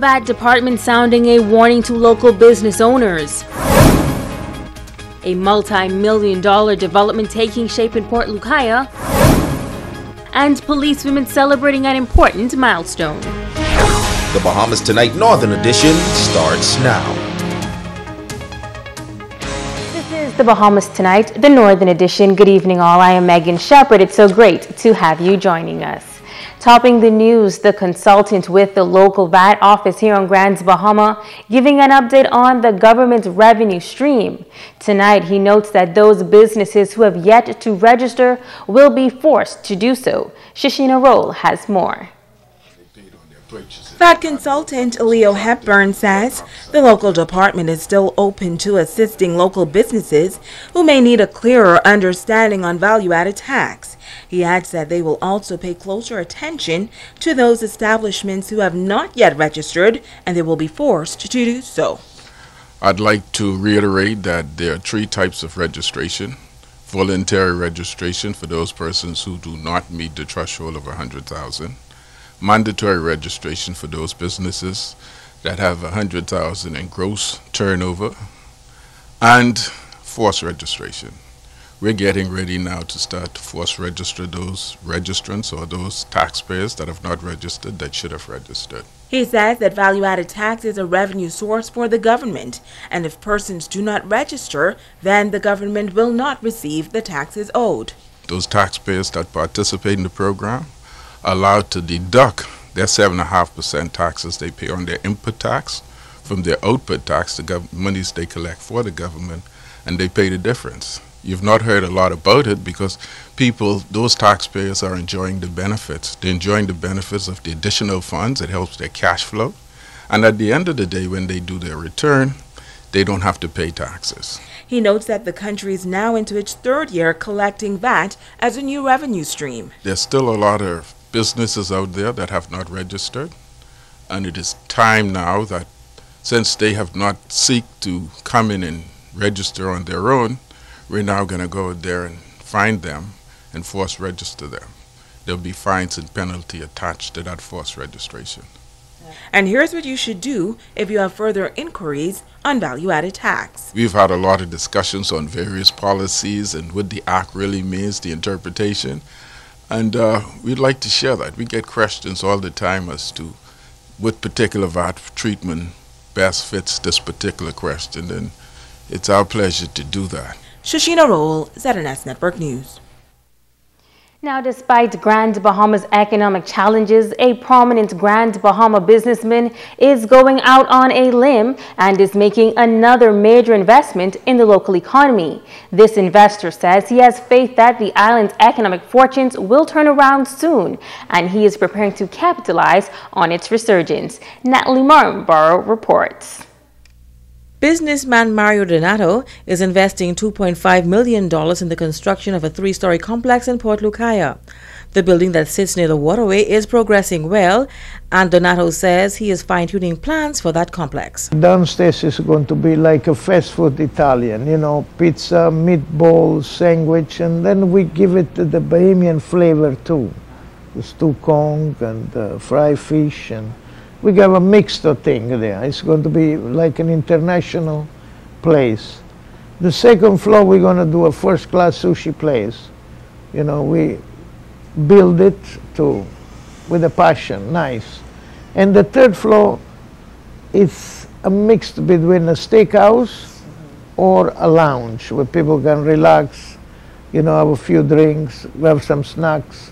VAT department sounding a warning to local business owners. A multi-million-dollar development taking shape in Port Lucaya. And police women celebrating an important milestone. The Bahamas Tonight Northern Edition starts now. This is the Bahamas Tonight, the Northern Edition. Good evening all, I am Megan Shepard. It's so great to have you joining us. Topping the news, the consultant with the local VAT office here on Grand Bahama giving an update on the government's revenue stream. Tonight, he notes that those businesses who have yet to register will be forced to do so. Shishina Roll has more. VAT consultant Leo Hepburn says the local department is still open to assisting local businesses who may need a clearer understanding on value-added tax. He adds that they will also pay closer attention to those establishments who have not yet registered, and they will be forced to do so. I'd like to reiterate that there are three types of registration. Voluntary registration for those persons who do not meet the threshold of 100,000. Mandatory registration for those businesses that have 100,000 in gross turnover. And forced registration. We're getting ready now to start to force register those registrants or those taxpayers that have not registered that should have registered. He says that value-added tax is a revenue source for the government, and if persons do not register, then the government will not receive the taxes owed. Those taxpayers that participate in the program are allowed to deduct their 7.5% taxes they pay on their input tax from their output tax, the monies they collect for the government, and they pay the difference. You've not heard a lot about it because those taxpayers are enjoying the benefits. They're enjoying the benefits of the additional funds. It helps their cash flow. And at the end of the day, when they do their return, they don't have to pay taxes. He notes that the country is now into its third year collecting VAT as a new revenue stream. There's still a lot of businesses out there that have not registered. And it is time now that since they have not seeked to come in and register on their own, we're now going to go out there and find them and force register them. There'll be fines and penalty attached to that forced registration. And here's what you should do if you have further inquiries on value-added tax. We've had a lot of discussions on various policies and what the act really means, the interpretation. And we'd like to share that. We get questions all the time as to what particular VAT treatment best fits this particular question. And it's our pleasure to do that. Shishina Roll, ZNS Network News. Now, despite Grand Bahama's economic challenges, a prominent Grand Bahama businessman is going out on a limb and is making another major investment in the local economy. This investor says he has faith that the island's economic fortunes will turn around soon, and he is preparing to capitalize on its resurgence. Natalie Martinborough reports. Businessman Mario Donato is investing $2.5 million in the construction of a three-story complex in Port Lucaya. The building that sits near the waterway is progressing well, and Donato says he is fine-tuning plans for that complex. Downstairs is going to be like a fast food Italian, you know, pizza, meatballs, sandwich, and then we give it the Bahamian flavor too. The stew kong and fried fish, and we got a mixed thing there. It's going to be like an international place. The second floor, we're going to do a first-class sushi place. You know, we build it with a passion, nice. And the third floor, it's a mix between a steakhouse or a lounge where people can relax, you know, have a few drinks, have some snacks.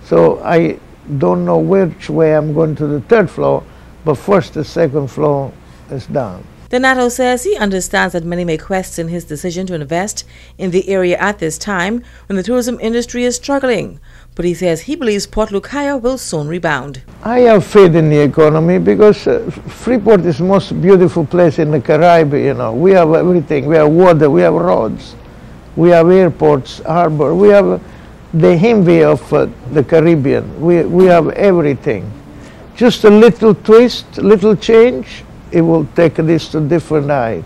So I don't know which way I'm going to the third floor, but first the second floor is done. Donato says he understands that many may question his decision to invest in the area at this time when the tourism industry is struggling. But he says he believes Port Lucaya will soon rebound. I have faith in the economy because Freeport is the most beautiful place in the Caribbean. You know, we have everything. We have water, we have roads, we have airports, harbor. We have the envy of the Caribbean. We have everything. Just a little twist, little change, it will take this to different height.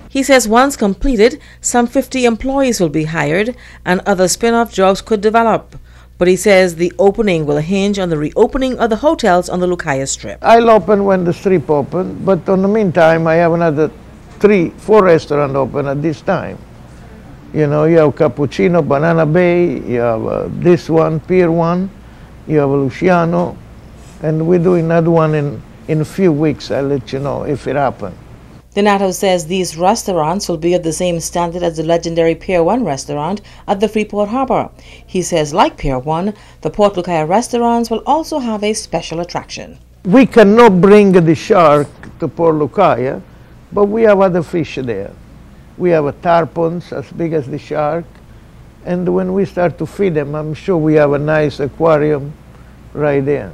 He says once completed, some 50 employees will be hired and other spin-off jobs could develop. but he says the opening will hinge on the reopening of the hotels on the Lucaya Strip. I'll open when the strip open, but in the meantime, I have another 3-4 restaurants open at this time. You know, you have Cappuccino, Banana Bay, you have this one, Pier 1, you have Luciano, and we're doing another one in a few weeks. I'll let you know if it happens. Donato says these restaurants will be of the same standard as the legendary Pier 1 restaurant at the Freeport Harbor. He says, like Pier 1, the Port Lucaya restaurants will also have a special attraction. We cannot bring the shark to Port Lucaya, but we have other fish there. We have a tarpons as big as the shark, and when we start to feed them, I'm sure we have a nice aquarium right there.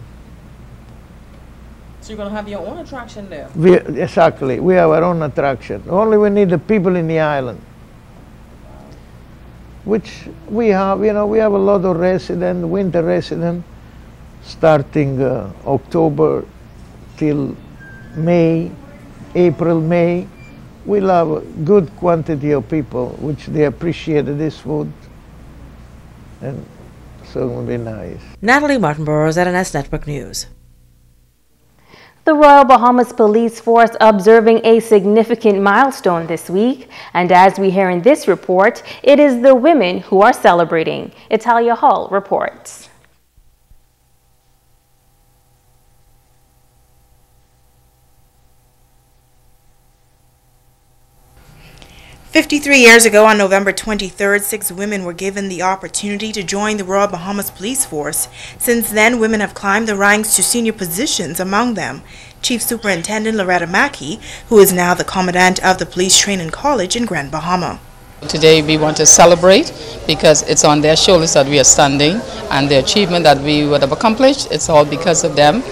So you're going to have your own attraction there? Exactly. We have our own attraction. Only we need the people in the island, which we have. You know, we have a lot of residents, winter residents, starting October till May, April, May. We'll have a good quantity of people, which they appreciate this food, and so it will be nice. Natalie Martinborough, ZNS Network News. The Royal Bahamas Police Force observing a significant milestone this week, and as we hear in this report, it is the women who are celebrating. Italia Hall reports. 53 years ago, on November 23rd, 6 women were given the opportunity to join the Royal Bahamas Police Force. Since then, women have climbed the ranks to senior positions, among them Chief Superintendent Loretta Mackey, who is now the Commandant of the Police Training College in Grand Bahama. Today we want to celebrate because it's on their shoulders that we are standing, and the achievement that we would have accomplished, it's all because of them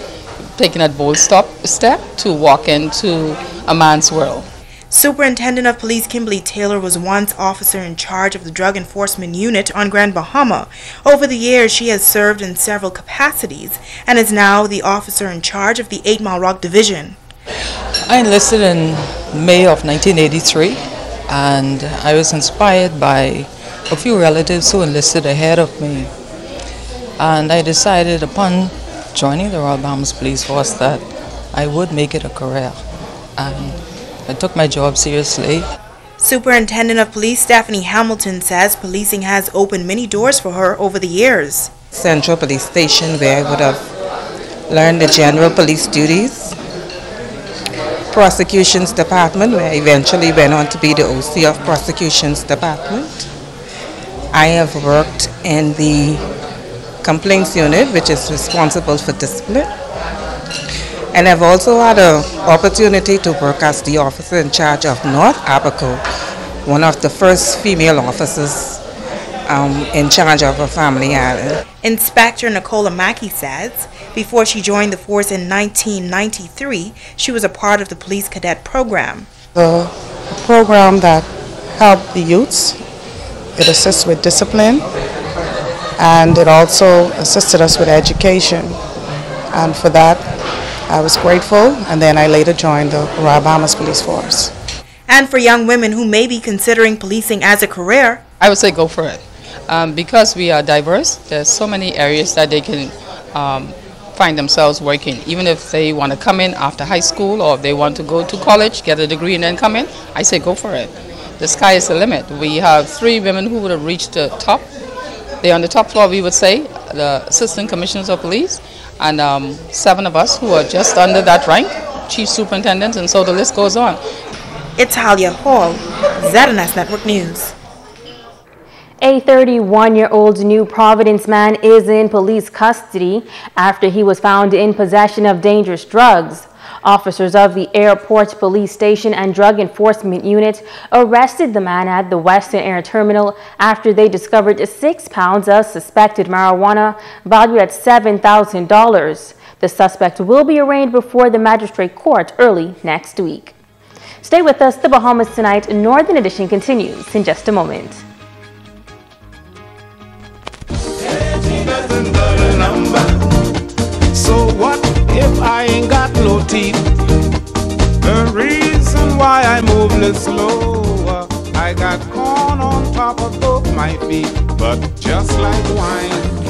taking that bold step to walk into a man's world. Superintendent of Police Kimberly Taylor was once officer in charge of the Drug Enforcement Unit on Grand Bahama. Over the years, she has served in several capacities and is now the officer in charge of the 8 Mile Rock Division. I enlisted in May of 1983, and I was inspired by a few relatives who enlisted ahead of me. And I decided upon joining the Royal Bahamas Police Force that I would make it a career. And I took my job seriously. Superintendent of Police Stephanie Hamilton says policing has opened many doors for her over the years. Central Police Station, where I would have learned the general police duties. Prosecutions Department, where I eventually went on to be the OC of Prosecutions Department. I have worked in the Complaints Unit, which is responsible for discipline. And I've also had an opportunity to work as the officer in charge of North Abaco, one of the first female officers in charge of a family island. Inspector Nicola Mackey says before she joined the force in 1993, she was a part of the police cadet program. The program that helped the youths, it assists with discipline, and it also assisted us with education. And for that, I was grateful, and then I later joined the Royal Bahamas Police Force. And for young women who may be considering policing as a career, I would say go for it. Because we are diverse, there's so many areas that they can find themselves working. Even if they want to come in after high school, or if they want to go to college, get a degree and then come in, I say go for it. The sky is the limit. We have 3 women who would have reached the top. They're on the top floor, we would say, the Assistant Commissioners of Police, and 7 of us who are just under that rank, Chief Superintendents, and so the list goes on. Italia Hall, ZNS Network News. A 31-year-old New Providence man is in police custody after he was found in possession of dangerous drugs. Officers of the Airport Police Station and Drug Enforcement Unit arrested the man at the Western Air Terminal after they discovered 6 pounds of suspected marijuana valued at $7,000. The suspect will be arraigned before the magistrate court early next week. Stay with us. The Bahamas Tonight Northern Edition continues in just a moment. So what if I ain't got no teeth? The reason why I move a little slower, I got corn on top of both my feet, but just like wine.